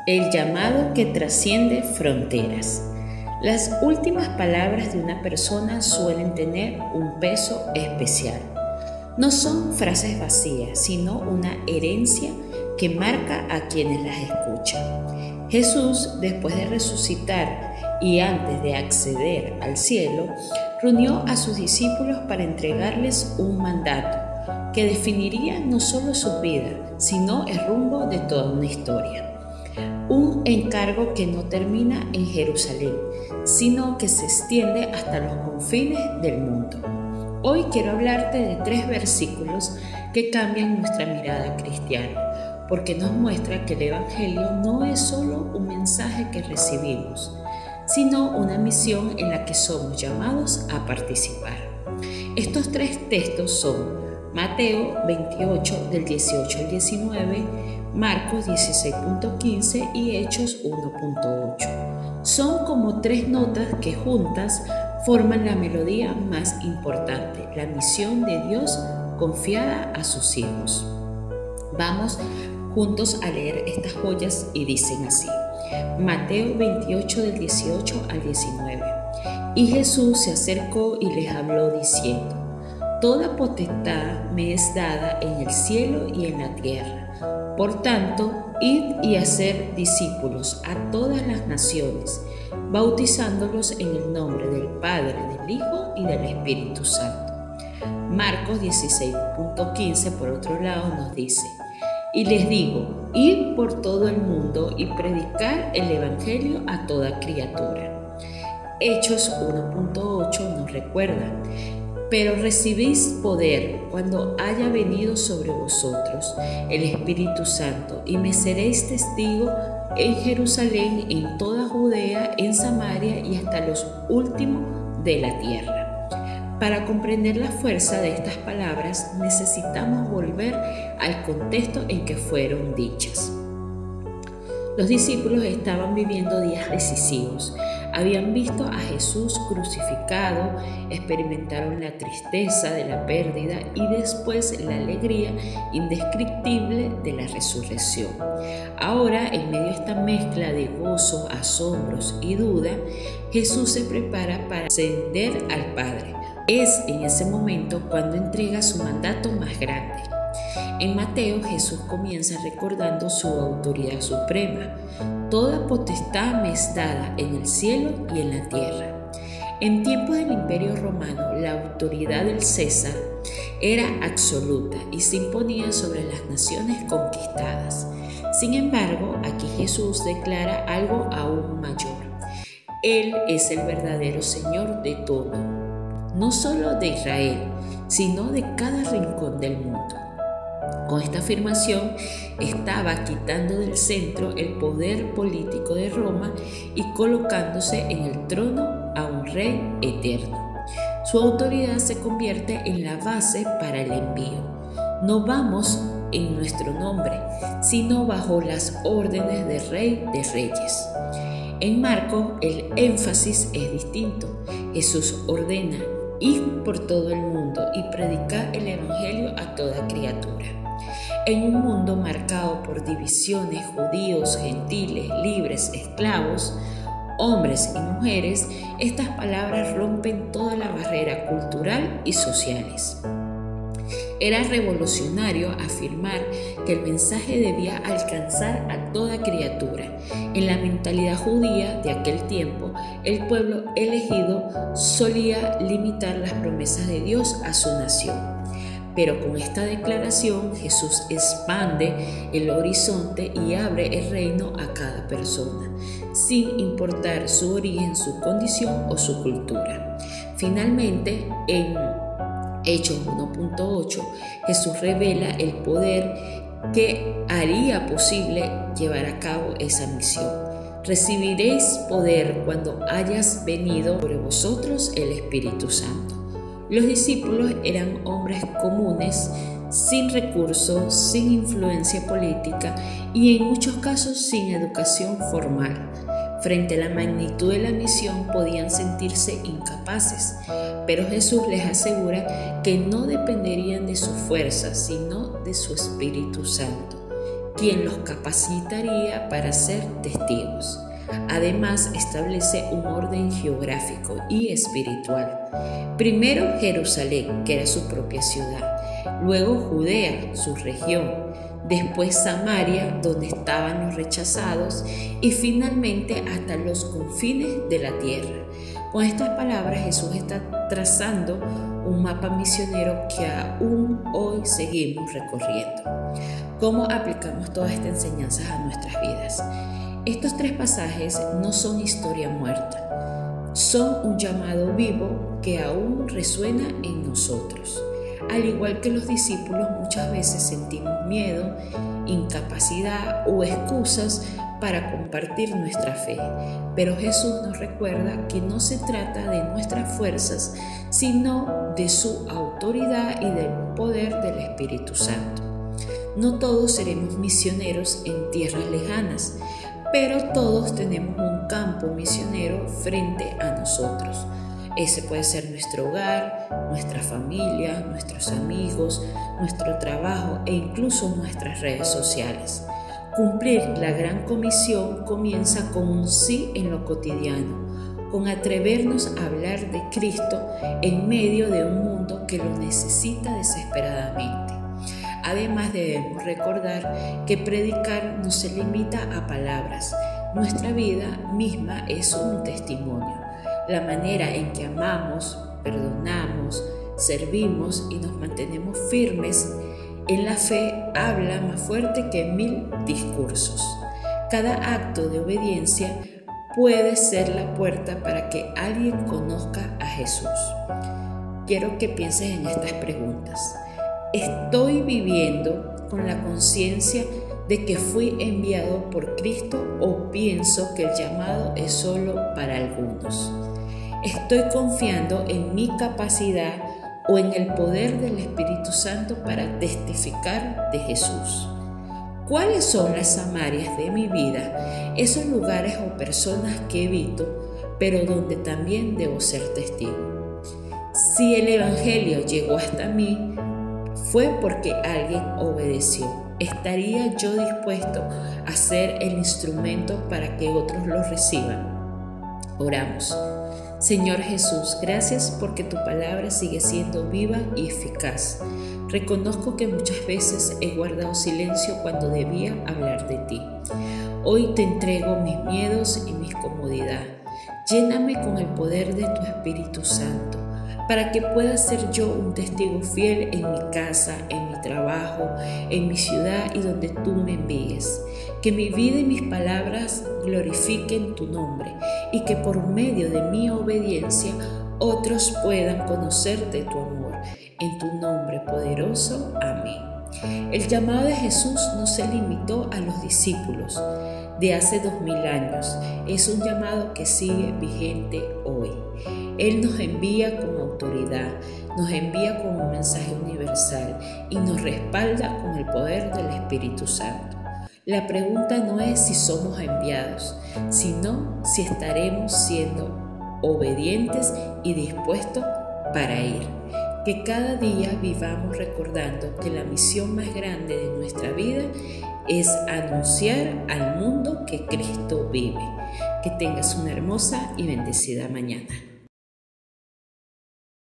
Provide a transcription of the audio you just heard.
El llamado que trasciende fronteras. Las últimas palabras de una persona suelen tener un peso especial. No son frases vacías, sino una herencia que marca a quienes las escuchan. Jesús, después de resucitar y antes de acceder al cielo, reunió a sus discípulos para entregarles un mandato que definiría no solo su vida, sino el rumbo de toda una historia. Un encargo que no termina en Jerusalén, sino que se extiende hasta los confines del mundo. Hoy quiero hablarte de 3 versículos que cambian nuestra mirada cristiana, porque nos muestra que el Evangelio no es solo un mensaje que recibimos, sino una misión en la que somos llamados a participar. Estos 3 textos son Mateo 28, del 18 al 19, Marcos 16.15 y Hechos 1.8. Son como 3 notas que juntas forman la melodía más importante, la misión de Dios confiada a sus hijos. Vamos juntos a leer estas joyas y dicen así. Mateo 28, del 18 al 19. Y Jesús se acercó y les habló diciendo: Toda potestad me es dada en el cielo y en la tierra. Por tanto, id y haced discípulos a todas las naciones, bautizándolos en el nombre del Padre, del Hijo y del Espíritu Santo. Marcos 16.15, por otro lado, nos dice: Y les digo, id por todo el mundo y predicar el Evangelio a toda criatura. Hechos 1.8 nos recuerda: Pero recibís poder cuando haya venido sobre vosotros el Espíritu Santo, y me seréis testigo en Jerusalén, en toda Judea, en Samaria y hasta los últimos de la tierra. Para comprender la fuerza de estas palabras, necesitamos volver al contexto en que fueron dichas. Los discípulos estaban viviendo días decisivos. Habían visto a Jesús crucificado, experimentaron la tristeza de la pérdida y después la alegría indescriptible de la resurrección. Ahora, en medio de esta mezcla de gozo, asombros y duda, Jesús se prepara para ascender al Padre. Es en ese momento cuando entrega su mandato más grande. En Mateo, Jesús comienza recordando su autoridad suprema. Toda potestad me es dada en el cielo y en la tierra. En tiempos del Imperio Romano, la autoridad del César era absoluta y se imponía sobre las naciones conquistadas. Sin embargo, aquí Jesús declara algo aún mayor. Él es el verdadero Señor de todo, no solo de Israel, sino de cada rincón del mundo. Con esta afirmación estaba quitando del centro el poder político de Roma y colocándose en el trono a un rey eterno. Su autoridad se convierte en la base para el envío. No vamos en nuestro nombre, sino bajo las órdenes del Rey de Reyes. En Marcos el énfasis es distinto. Jesús ordena: id por todo el mundo y predicar el Evangelio a toda criatura. En un mundo marcado por divisiones, judíos, gentiles, libres, esclavos, hombres y mujeres, estas palabras rompen toda la barrera cultural y sociales. Era revolucionario afirmar que el mensaje debía alcanzar a toda criatura. En la mentalidad judía de aquel tiempo, el pueblo elegido solía limitar las promesas de Dios a su nación. Pero con esta declaración, Jesús expande el horizonte y abre el reino a cada persona, sin importar su origen, su condición o su cultura. Finalmente, en Hechos 1.8, Jesús revela el poder que haría posible llevar a cabo esa misión. Recibiréis poder cuando hayas venido sobre vosotros el Espíritu Santo. Los discípulos eran hombres comunes, sin recursos, sin influencia política y en muchos casos sin educación formal. Frente a la magnitud de la misión podían sentirse incapaces, pero Jesús les asegura que no dependerían de su fuerza, sino de su Espíritu Santo. quien los capacitaría para ser testigos. Además, establece un orden geográfico y espiritual. Primero Jerusalén, que era su propia ciudad, luego Judea, su región, después Samaria, donde estaban los rechazados, y finalmente hasta los confines de la tierra. Con estas palabras Jesús está trazando un mapa misionero que aún hoy seguimos recorriendo. ¿Cómo aplicamos todas estas enseñanzas a nuestras vidas? Estos 3 pasajes no son historia muerta, son un llamado vivo que aún resuena en nosotros. Al igual que los discípulos, muchas veces sentimos miedo, incapacidad o excusas para compartir nuestra fe, pero Jesús nos recuerda que no se trata de nuestras fuerzas, sino de su autoridad y del poder del Espíritu Santo. No todos seremos misioneros en tierras lejanas, pero todos tenemos un campo misionero frente a nosotros. Ese puede ser nuestro hogar, nuestra familia, nuestros amigos, nuestro trabajo e incluso nuestras redes sociales. Cumplir la gran comisión comienza con un sí en lo cotidiano, con atrevernos a hablar de Cristo en medio de un mundo que lo necesita desesperadamente. Además, debemos recordar que predicar no se limita a palabras. Nuestra vida misma es un testimonio. La manera en que amamos, perdonamos, servimos y nos mantenemos firmes en la fe habla más fuerte que 1000 discursos. Cada acto de obediencia puede ser la puerta para que alguien conozca a Jesús. Quiero que pienses en estas preguntas. ¿Estoy viviendo con la conciencia de que fui enviado por Cristo o pienso que el llamado es solo para algunos? ¿Estoy confiando en mi capacidad o en el poder del Espíritu Santo para testificar de Jesús? ¿Cuáles son las Samarias de mi vida? Esos lugares o personas que evito, pero donde también debo ser testigo. Si el Evangelio llegó hasta mí, fue porque alguien obedeció. ¿Estaría yo dispuesto a ser el instrumento para que otros lo reciban? Oramos. Señor Jesús, gracias porque tu palabra sigue siendo viva y eficaz. Reconozco que muchas veces he guardado silencio cuando debía hablar de ti. Hoy te entrego mis miedos y mi comodidad. Lléname con el poder de tu Espíritu Santo, para que pueda ser yo un testigo fiel en mi casa, en mi trabajo, en mi ciudad y donde tú me envíes. Que mi vida y mis palabras glorifiquen tu nombre y que por medio de mi obediencia otros puedan conocer de tu amor. En tu nombre poderoso. Amén. El llamado de Jesús no se limitó a los discípulos de hace 2000 años. Es un llamado que sigue vigente hoy. Él nos envía con autoridad, nos envía con un mensaje universal y nos respalda con el poder del Espíritu Santo. La pregunta no es si somos enviados, sino si estaremos siendo obedientes y dispuestos para ir. Que cada día vivamos recordando que la misión más grande de nuestra vida es anunciar al mundo que Cristo vive. Que tengas una hermosa y bendecida mañana.